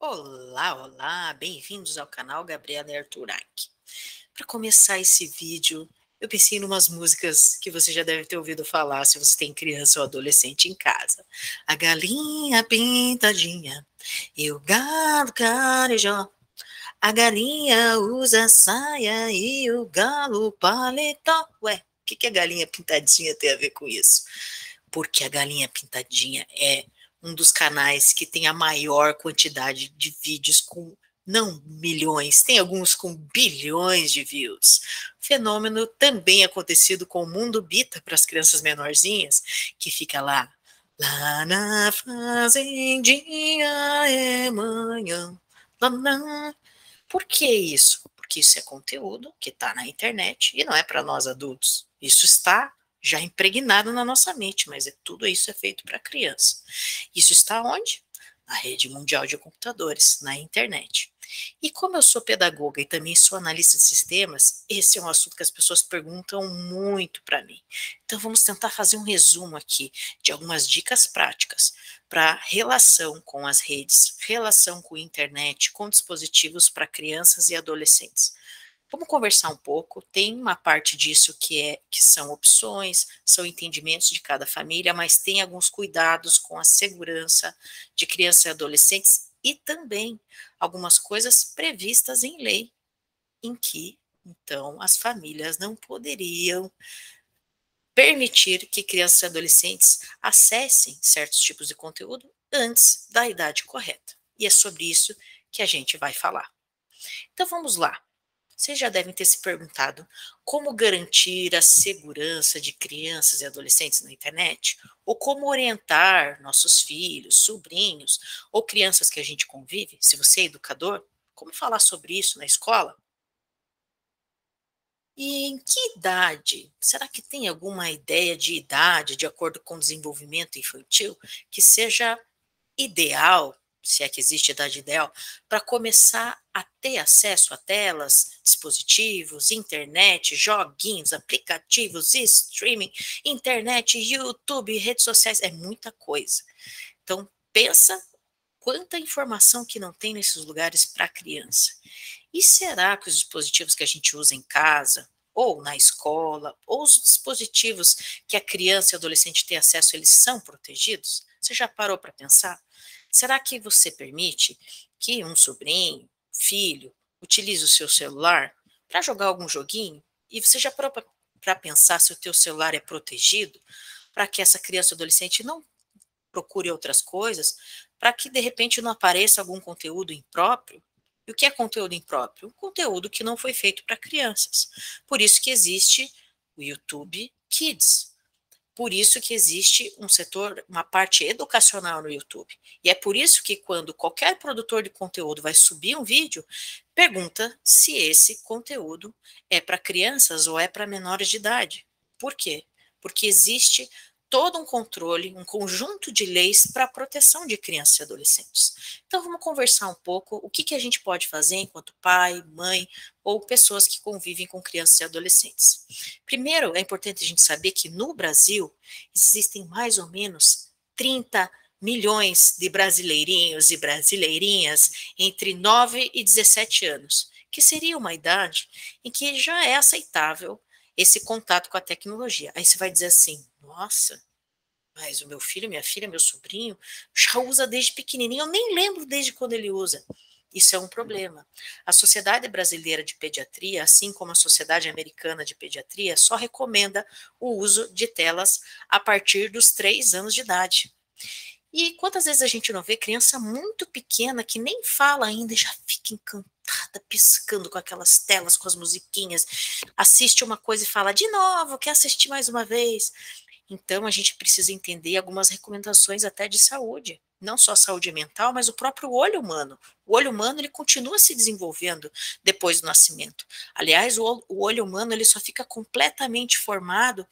Olá, olá, bem-vindos ao canal Gabriela Arturac. Para começar esse vídeo, eu pensei em umas músicas que você já deve ter ouvido falar se você tem criança ou adolescente em casa. A galinha pintadinha e o galo carijó. A galinha usa saia e o galo paletó. Ué, o que a galinha pintadinha tem a ver com isso? Porque a galinha pintadinha é um dos canais que tem a maior quantidade de vídeos com não milhões, tem alguns com bilhões de views. Fenômeno também acontecido com o Mundo Bita para as crianças menorzinhas, que fica lá na fazendinha é manhã. Lá, lá. Por que isso? Porque isso é conteúdo que está na internet e não é para nós adultos. Isso está já impregnado na nossa mente, mas tudo isso é feito para criança. Isso está onde? Na rede mundial de computadores, na internet. E como eu sou pedagoga e também sou analista de sistemas, esse é um assunto que as pessoas perguntam muito para mim. Então vamos tentar fazer um resumo aqui de algumas dicas práticas para relação com as redes, relação com a internet, com dispositivos para crianças e adolescentes. Vamos conversar um pouco. Tem uma parte disso que são opções, são entendimentos de cada família, mas tem alguns cuidados com a segurança de crianças e adolescentes e também algumas coisas previstas em lei, em que então as famílias não poderiam permitir que crianças e adolescentes acessem certos tipos de conteúdo antes da idade correta. E é sobre isso que a gente vai falar. Então vamos lá. Vocês já devem ter se perguntado como garantir a segurança de crianças e adolescentes na internet, ou como orientar nossos filhos, sobrinhos ou crianças que a gente convive, se você é educador, como falar sobre isso na escola? E em que idade? Será que tem alguma ideia de idade, de acordo com o desenvolvimento infantil, que seja ideal, se é que existe idade ideal, para começar a ter acesso a telas, dispositivos, internet, joguinhos, aplicativos, streaming, internet, YouTube, redes sociais, é muita coisa. Então, pensa quanta informação que não tem nesses lugares para a criança. E será que os dispositivos que a gente usa em casa, ou na escola, ou os dispositivos que a criança e o adolescente têm acesso, eles são protegidos? Você já parou para pensar? Será que você permite que um sobrinho, filho, utilize o seu celular para jogar algum joguinho? E você já parou para pensar se o teu celular é protegido para que essa criança ou adolescente não procure outras coisas, para que de repente não apareça algum conteúdo impróprio? E o que é conteúdo impróprio? Um conteúdo que não foi feito para crianças. Por isso que existe o YouTube Kids. Por isso que existe um setor, uma parte educacional no YouTube. E é por isso que quando qualquer produtor de conteúdo vai subir um vídeo, pergunta se esse conteúdo é para crianças ou é para menores de idade. Por quê? Porque existe todo um controle, um conjunto de leis para a proteção de crianças e adolescentes. Então vamos conversar um pouco o que a gente pode fazer enquanto pai, mãe ou pessoas que convivem com crianças e adolescentes. Primeiro, é importante a gente saber que no Brasil existem mais ou menos 30 milhões de brasileirinhos e brasileirinhas entre 9 e 17 anos, que seria uma idade em que já é aceitável esse contato com a tecnologia. Aí você vai dizer assim, nossa, mas o meu filho, minha filha, meu sobrinho já usa desde pequenininho, eu nem lembro desde quando ele usa. Isso é um problema. A Sociedade Brasileira de Pediatria, assim como a Sociedade Americana de Pediatria, só recomenda o uso de telas a partir dos 3 anos de idade. E quantas vezes a gente não vê criança muito pequena que nem fala ainda e já fica encantada, piscando com aquelas telas, com as musiquinhas, assiste uma coisa e fala de novo, quer assistir mais uma vez. Então, a gente precisa entender algumas recomendações até de saúde, não só saúde mental, mas o próprio olho humano. O olho humano ele continua se desenvolvendo depois do nascimento. Aliás, o olho humano ele só fica completamente formado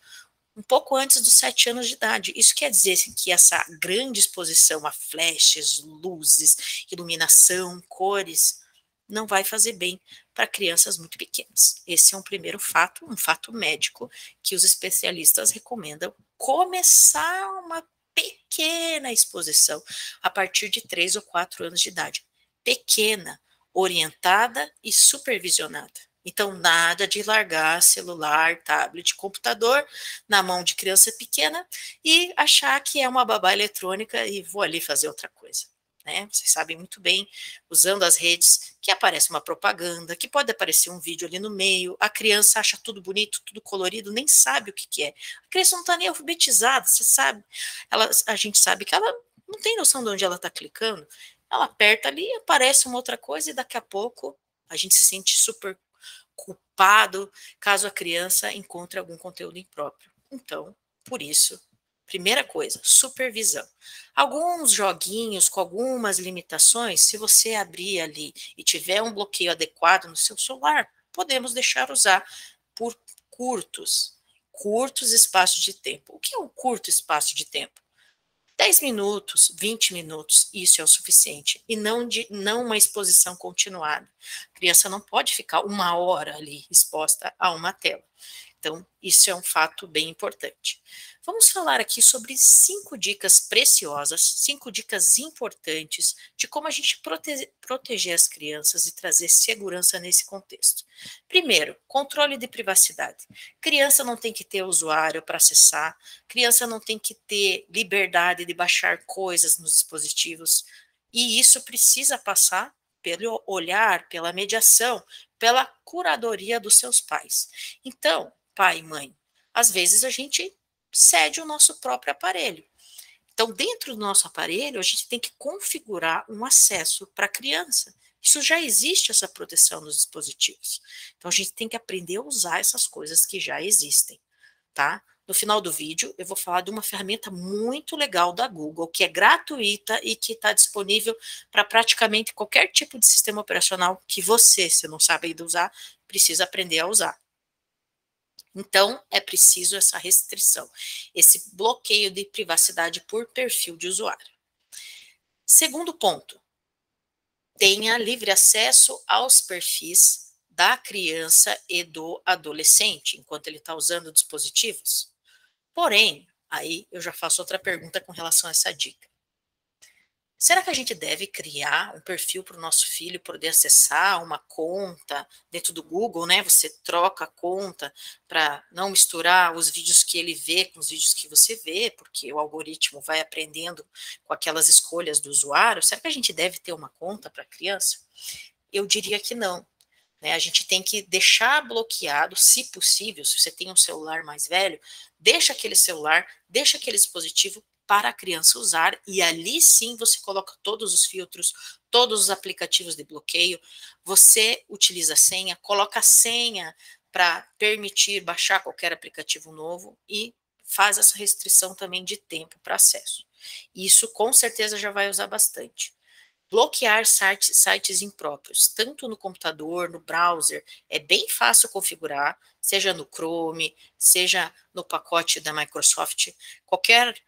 um pouco antes dos 7 anos de idade. Isso quer dizer que essa grande exposição a flashes, luzes, iluminação, cores, não vai fazer bem para crianças muito pequenas. Esse é um primeiro fato, um fato médico, que os especialistas recomendam começar uma pequena exposição a partir de 3 ou 4 anos de idade. pequena, orientada e supervisionada. Então, nada de largar celular, tablet, computador na mão de criança pequena e achar que é uma babá eletrônica e vou ali fazer outra coisa. Né? Vocês sabem muito bem, usando as redes, que aparece uma propaganda, que pode aparecer um vídeo ali no meio, a criança acha tudo bonito, tudo colorido, nem sabe o que, que é. A criança não está nem alfabetizada, você sabe. A gente sabe que ela não tem noção de onde ela está clicando. Ela aperta ali, aparece uma outra coisa e daqui a pouco a gente se sente super culpado caso a criança encontre algum conteúdo impróprio. Então, por isso, primeira coisa, supervisão. Alguns joguinhos com algumas limitações, se você abrir ali e tiver um bloqueio adequado no seu celular, podemos deixar usar por curtos espaços de tempo. O que é um curto espaço de tempo? 10 minutos, 20 minutos, isso é o suficiente. E não uma exposição continuada. A criança não pode ficar 1 hora ali exposta a uma tela. Então, isso é um fato bem importante. Vamos falar aqui sobre 5 dicas preciosas, 5 dicas importantes de como a gente proteger as crianças e trazer segurança nesse contexto. Primeiro, controle de privacidade. Criança não tem que ter usuário para acessar, criança não tem que ter liberdade de baixar coisas nos dispositivos, e isso precisa passar pelo olhar, pela mediação, pela curadoria dos seus pais. Então, pai e mãe, às vezes a gente cede o nosso próprio aparelho. Então, dentro do nosso aparelho, a gente tem que configurar um acesso para a criança. Isso já existe, essa proteção nos dispositivos. Então, a gente tem que aprender a usar essas coisas que já existem, tá? No final do vídeo, eu vou falar de uma ferramenta muito legal da Google, que é gratuita e que está disponível para praticamente qualquer tipo de sistema operacional que você, se não sabe ainda usar, precisa aprender a usar. Então, é preciso essa restrição, esse bloqueio de privacidade por perfil de usuário. Segundo ponto, tenha livre acesso aos perfis da criança e do adolescente, enquanto ele está usando dispositivos. Porém, aí eu já faço outra pergunta com relação a essa dica. Será que a gente deve criar um perfil para o nosso filho poder acessar uma conta dentro do Google, né? Você troca a conta para não misturar os vídeos que ele vê com os vídeos que você vê, porque o algoritmo vai aprendendo com aquelas escolhas do usuário. Será que a gente deve ter uma conta para a criança? Eu diria que não. Né? A gente tem que deixar bloqueado, se possível, se você tem um celular mais velho, deixa aquele celular, deixa aquele dispositivo para a criança usar, e ali sim você coloca todos os filtros, todos os aplicativos de bloqueio, você utiliza a senha, coloca a senha para permitir baixar qualquer aplicativo novo e faz essa restrição também de tempo para acesso. Isso com certeza já vai usar bastante. Bloquear sites impróprios, tanto no computador, no browser, é bem fácil configurar, seja no Chrome, seja no pacote da Microsoft, qualquer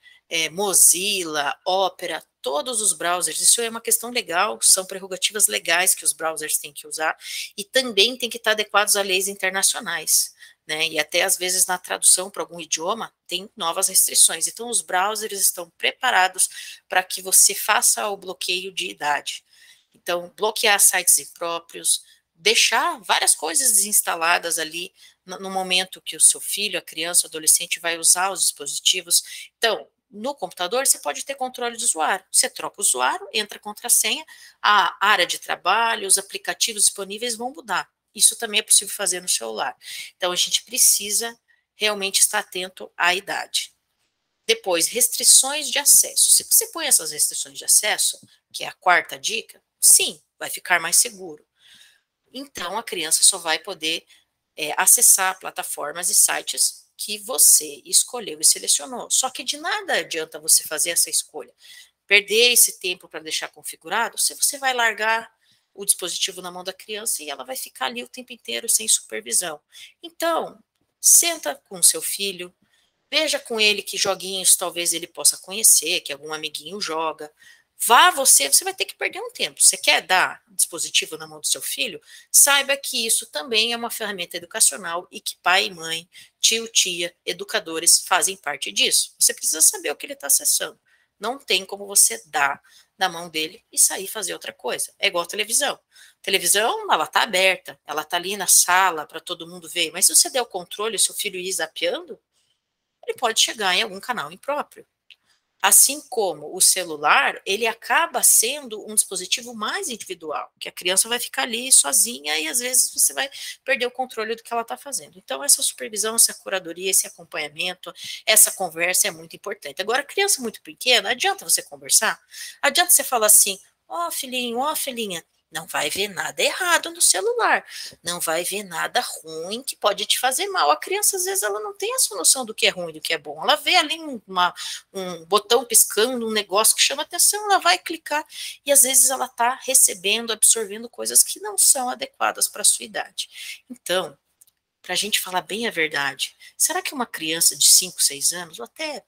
Mozilla, Opera, todos os browsers, isso é uma questão legal, são prerrogativas legais que os browsers têm que usar e também tem que estar adequados a leis internacionais. Né, e até às vezes na tradução para algum idioma tem novas restrições. Então os browsers estão preparados para que você faça o bloqueio de idade. Então bloquear sites impróprios, deixar várias coisas desinstaladas ali no momento que o seu filho, a criança, o adolescente vai usar os dispositivos. Então no computador você pode ter controle de usuário. Você troca o usuário, entra a contrassenha, a área de trabalho, os aplicativos disponíveis vão mudar. Isso também é possível fazer no celular. Então, a gente precisa realmente estar atento à idade. Depois, restrições de acesso. Se você põe essas restrições de acesso, que é a quarta dica, sim, vai ficar mais seguro. Então, a criança só vai poder acessar plataformas e sites que você escolheu e selecionou. Só que de nada adianta você fazer essa escolha. Perder esse tempo para deixar configurado, se você vai largar o dispositivo na mão da criança e ela vai ficar ali o tempo inteiro sem supervisão. Então, senta com o seu filho, veja com ele que joguinhos talvez ele possa conhecer, que algum amiguinho joga. Você vai ter que perder um tempo. Você quer dar dispositivo na mão do seu filho? Saiba que isso também é uma ferramenta educacional e que pai e mãe, tio, tia, educadores fazem parte disso. Você precisa saber o que ele está acessando. Não tem como você dar da mão dele e sair fazer outra coisa. É igual a televisão. Televisão, ela tá aberta, ela tá ali na sala para todo mundo ver, mas se você der o controle, o seu filho ir zapeando, ele pode chegar em algum canal impróprio. Assim como o celular, ele acaba sendo um dispositivo mais individual, que a criança vai ficar ali sozinha e às vezes você vai perder o controle do que ela está fazendo. Então, essa supervisão, essa curadoria, esse acompanhamento, essa conversa é muito importante. Agora, criança muito pequena, adianta você conversar? Adianta você falar assim, ó filhinho, ó filhinha, não vai ver nada errado no celular, não vai ver nada ruim que pode te fazer mal. A criança, às vezes, ela não tem essa noção do que é ruim e do que é bom. Ela vê ali um botão piscando, um negócio que chama atenção, ela vai clicar e às vezes ela está recebendo, absorvendo coisas que não são adequadas para a sua idade. Então, para a gente falar bem a verdade, será que uma criança de 5, 6 anos, ou até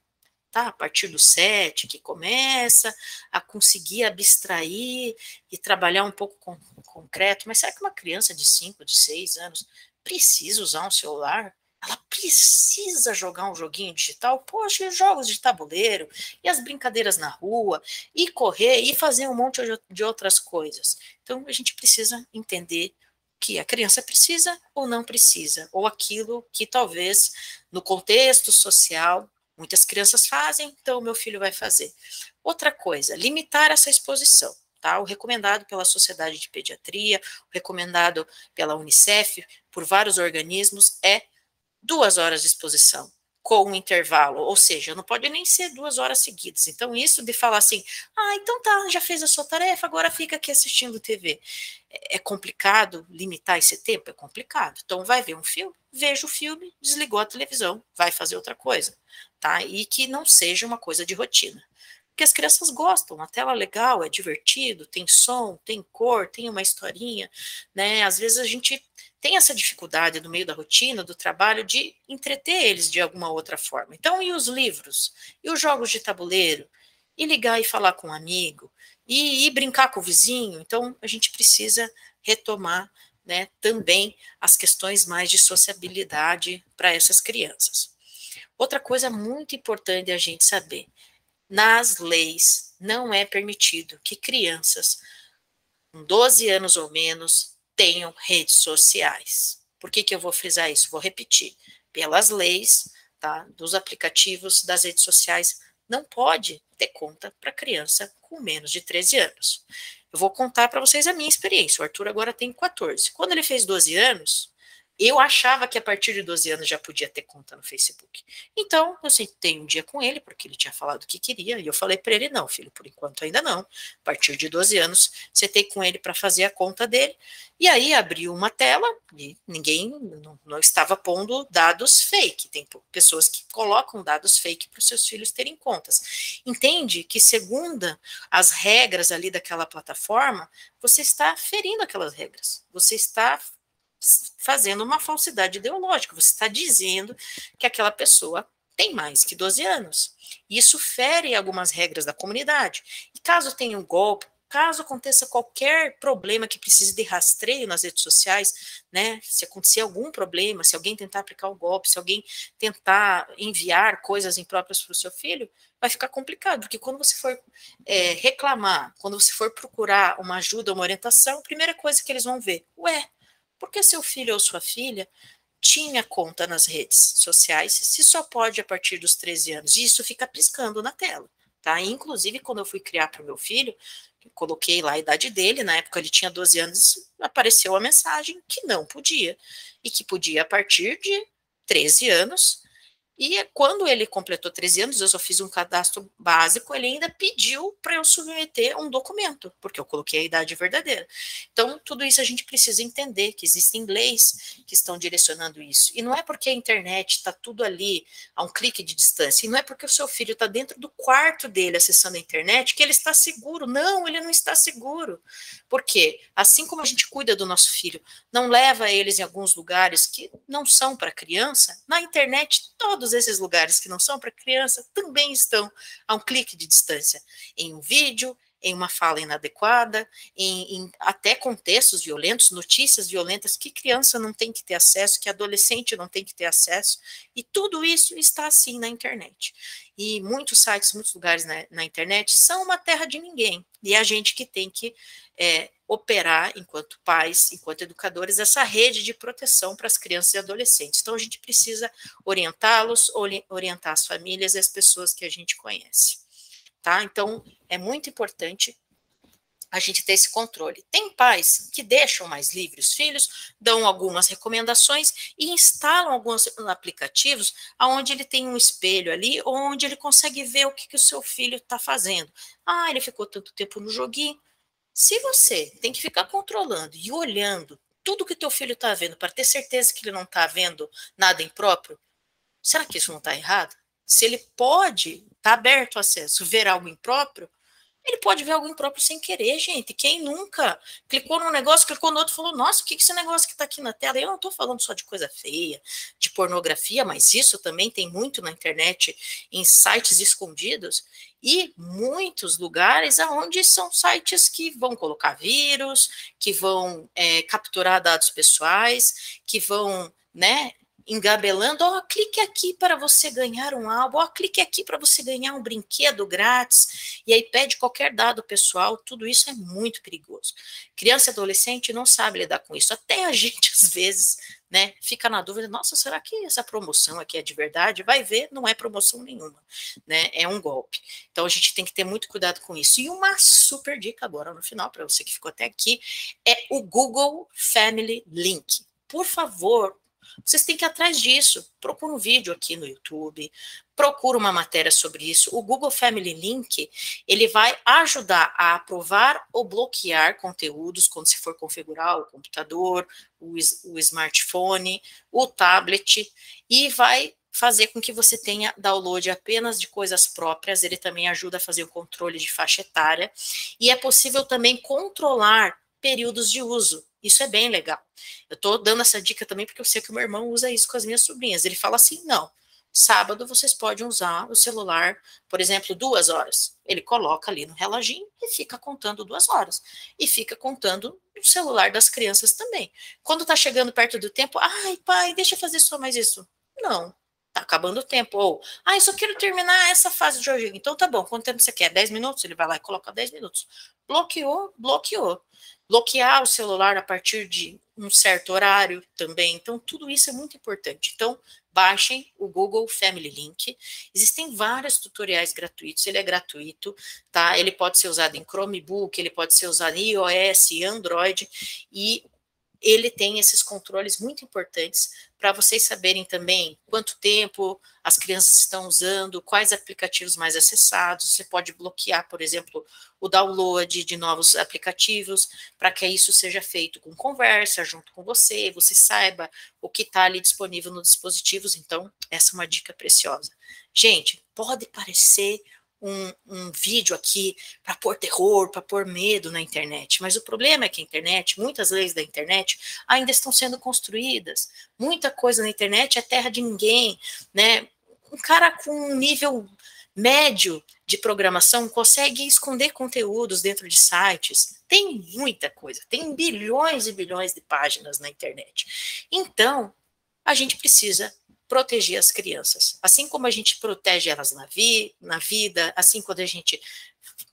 tá, a partir do 7, que começa a conseguir abstrair e trabalhar um pouco com concreto, mas será que uma criança de 5, de 6 anos precisa usar um celular? Ela precisa jogar um joguinho digital? Poxa, e os jogos de tabuleiro, e as brincadeiras na rua, e correr, e fazer um monte de outras coisas. Então, a gente precisa entender que a criança precisa ou não precisa, ou aquilo que talvez no contexto social muitas crianças fazem, então o meu filho vai fazer. Outra coisa, limitar essa exposição. Tá? O recomendado pela Sociedade de Pediatria, o recomendado pela Unicef, por vários organismos, é 2 horas de exposição, com um intervalo, ou seja, não pode nem ser 2 horas seguidas. Então, isso de falar assim, então tá, já fez a sua tarefa, agora fica aqui assistindo TV. É complicado limitar esse tempo? É complicado. Então, vai ver um filme, veja o filme, desligou a televisão, vai fazer outra coisa, tá? E que não seja uma coisa de rotina. Porque as crianças gostam, a tela legal, é divertido, tem som, tem cor, tem uma historinha, né? Às vezes a gente tem essa dificuldade no meio da rotina, do trabalho, de entreter eles de alguma outra forma. Então, e os livros? E os jogos de tabuleiro? E ligar e falar com um amigo? E brincar com o vizinho? Então, a gente precisa retomar, né, também as questões mais de sociabilidade para essas crianças. Outra coisa muito importante a gente saber, nas leis não é permitido que crianças com 12 anos ou menos tenham redes sociais. Por que eu vou frisar isso? Vou repetir. Pelas leis, tá, dos aplicativos das redes sociais, não pode ter conta para criança com menos de 13 anos. Eu vou contar para vocês a minha experiência. O Arthur agora tem 14. Quando ele fez 12 anos, eu achava que a partir de 12 anos já podia ter conta no Facebook. Então, eu sentei um dia com ele, porque ele tinha falado que queria, e eu falei para ele, não, filho, por enquanto ainda não. A partir de 12 anos, sentei com ele para fazer a conta dele, e aí abriu uma tela, e ninguém não estava pondo dados fake. Tem pessoas que colocam dados fake para os seus filhos terem contas. Entende que, segundo as regras ali daquela plataforma, você está ferindo aquelas regras. Você está fazendo uma falsidade ideológica. Você está dizendo que aquela pessoa tem mais que 12 anos. Isso fere algumas regras da comunidade. E caso tenha um golpe, caso aconteça qualquer problema que precise de rastreio nas redes sociais, né? Se acontecer algum problema, se alguém tentar aplicar o golpe, se alguém tentar enviar coisas impróprias para o seu filho, vai ficar complicado, porque quando você for reclamar, quando você for procurar uma ajuda, uma orientação, a primeira coisa que eles vão ver, porque seu filho ou sua filha tinha conta nas redes sociais, se só pode a partir dos 13 anos, e isso fica piscando na tela, tá? Inclusive, quando eu fui criar para o meu filho, coloquei lá a idade dele, na época ele tinha 12 anos, apareceu a mensagem que não podia, e que podia a partir de 13 anos, e quando ele completou 13 anos, eu só fiz um cadastro básico, ele ainda pediu para eu submeter um documento, porque eu coloquei a idade verdadeira. Então, tudo isso a gente precisa entender, que existem leis que estão direcionando isso. E não é porque a internet está tudo ali, a um clique de distância, e não é porque o seu filho está dentro do quarto dele acessando a internet que ele está seguro. Não, ele não está seguro. Porque, assim como a gente cuida do nosso filho, não leva eles em alguns lugares que não são para criança, na internet todos esses lugares que não são para criança também estão a um clique de distância, em um vídeo, em uma fala inadequada, em até contextos violentos, notícias violentas que criança não tem que ter acesso, que adolescente não tem que ter acesso, e tudo isso está assim na internet. E muitos sites, muitos lugares na internet são uma terra de ninguém, e é a gente que tem que operar, enquanto pais, enquanto educadores, essa rede de proteção para as crianças e adolescentes. Então, a gente precisa orientá-los, orientar as famílias e as pessoas que a gente conhece. Tá? Então, é muito importante a gente ter esse controle. Tem pais que deixam mais livre os filhos, dão algumas recomendações e instalam alguns aplicativos onde ele tem um espelho ali, onde ele consegue ver o que o seu filho está fazendo. Ah, ele ficou tanto tempo no joguinho. Se você tem que ficar controlando e olhando tudo que teu filho está vendo para ter certeza que ele não está vendo nada impróprio, será que isso não está errado? Se ele pode, está aberto o acesso, ver algo impróprio, ele pode ver algo impróprio sem querer, gente. Quem nunca clicou num negócio, clicou no outro e falou, nossa, o que é esse negócio que está aqui na tela? Eu não estou falando só de coisa feia, de pornografia, mas isso também tem muito na internet, em sites escondidos, e muitos lugares onde são sites que vão colocar vírus, que vão capturar dados pessoais, que vão, né, engabelando, ó, clique aqui para você ganhar um álbum, ó, clique aqui para você ganhar um brinquedo grátis, e aí pede qualquer dado pessoal, tudo isso é muito perigoso. Criança e adolescente não sabe lidar com isso, até a gente às vezes, né, fica na dúvida, nossa, será que essa promoção aqui é de verdade? Vai ver, não é promoção nenhuma, né, é um golpe. Então a gente tem que ter muito cuidado com isso. E uma super dica agora no final, para você que ficou até aqui, é o Google Family Link. Por favor, vocês têm que ir atrás disso. Procura um vídeo aqui no YouTube, procura uma matéria sobre isso. O Google Family Link, ele vai ajudar a aprovar ou bloquear conteúdos quando se for configurar o computador, o smartphone, o tablet, e vai fazer com que você tenha download apenas de coisas próprias. Ele também ajuda a fazer o controle de faixa etária, e é possível também controlar períodos de uso. Isso é bem legal. Eu estou dando essa dica também porque eu sei que o meu irmão usa isso com as minhas sobrinhas. Ele fala assim, não, sábado vocês podem usar o celular, por exemplo, 2 horas. Ele coloca ali no reloginho e fica contando 2 horas. E fica contando no celular das crianças também. Quando está chegando perto do tempo, ai pai, deixa eu fazer só mais isso. Não, tá acabando o tempo. Ou, eu só quero terminar essa fase do jogo. Então tá bom, quanto tempo você quer? 10 minutos? Ele vai lá e coloca 10 minutos. Bloqueou, bloqueou. Bloquear o celular a partir de um certo horário também. Então, tudo isso é muito importante. Então, baixem o Google Family Link. Existem vários tutoriais gratuitos, ele é gratuito, tá? Ele pode ser usado em Chromebook, ele pode ser usado em iOS, Android, e ele tem esses controles muito importantes para vocês saberem também quanto tempo as crianças estão usando, quais aplicativos mais acessados. Você pode bloquear, por exemplo, o download de novos aplicativos, para que isso seja feito com conversa junto com você, você saiba o que está ali disponível nos dispositivos. Então, essa é uma dica preciosa. Gente, pode parecer um vídeo aqui para pôr terror, para pôr medo na internet, mas o problema é que a internet, muitas leis da internet ainda estão sendo construídas, muita coisa na internet é terra de ninguém, né? Um cara com um nível médio de programação consegue esconder conteúdos dentro de sites, tem muita coisa, tem bilhões e bilhões de páginas na internet. Então, a gente precisa proteger as crianças. Assim como a gente protege elas na vida, assim quando a gente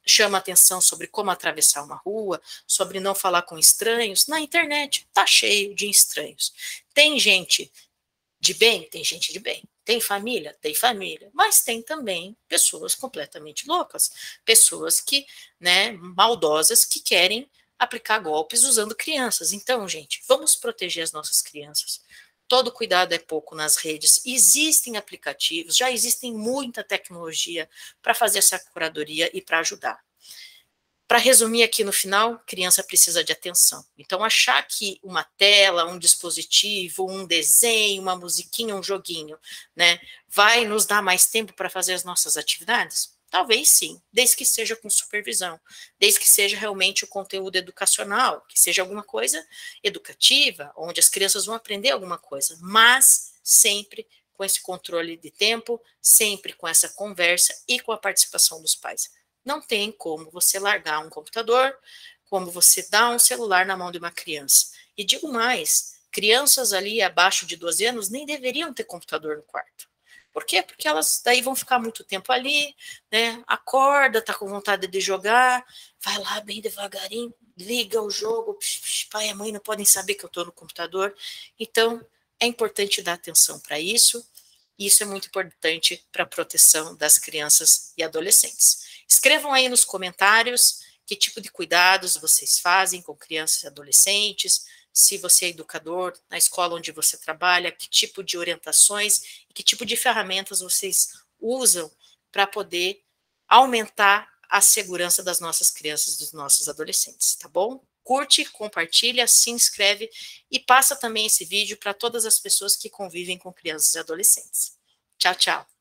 chama atenção sobre como atravessar uma rua, sobre não falar com estranhos, na internet tá cheio de estranhos. Tem gente de bem? Tem gente de bem. Tem família? Tem família. Mas tem também pessoas completamente loucas, pessoas que, né, maldosas, que querem aplicar golpes usando crianças. Então, gente, vamos proteger as nossas crianças. Todo cuidado é pouco nas redes. Existem aplicativos, já existem muita tecnologia para fazer essa curadoria e para ajudar. Para resumir aqui no final, criança precisa de atenção. Então, achar que uma tela, um dispositivo, um desenho, uma musiquinha, um joguinho, né, vai nos dar mais tempo para fazer as nossas atividades? Talvez sim, desde que seja com supervisão, desde que seja realmente o conteúdo educacional, que seja alguma coisa educativa, onde as crianças vão aprender alguma coisa, mas sempre com esse controle de tempo, sempre com essa conversa e com a participação dos pais. não tem como você largar um computador, como você dar um celular na mão de uma criança. E digo mais, crianças ali abaixo de 12 anos nem deveriam ter computador no quarto. Por quê? Porque elas daí vão ficar muito tempo ali, né? Acorda, tá com vontade de jogar, vai lá bem devagarinho, liga o jogo, pai e mãe não podem saber que eu estou no computador. Então, é importante dar atenção para isso. E isso é muito importante para a proteção das crianças e adolescentes. Escrevam aí nos comentários que tipo de cuidados vocês fazem com crianças e adolescentes, se você é educador na escola onde você trabalha, que tipo de orientações e que tipo de ferramentas vocês usam para poder aumentar a segurança das nossas crianças e dos nossos adolescentes, tá bom? Curte, compartilha, se inscreve e passa também esse vídeo para todas as pessoas que convivem com crianças e adolescentes. Tchau, tchau.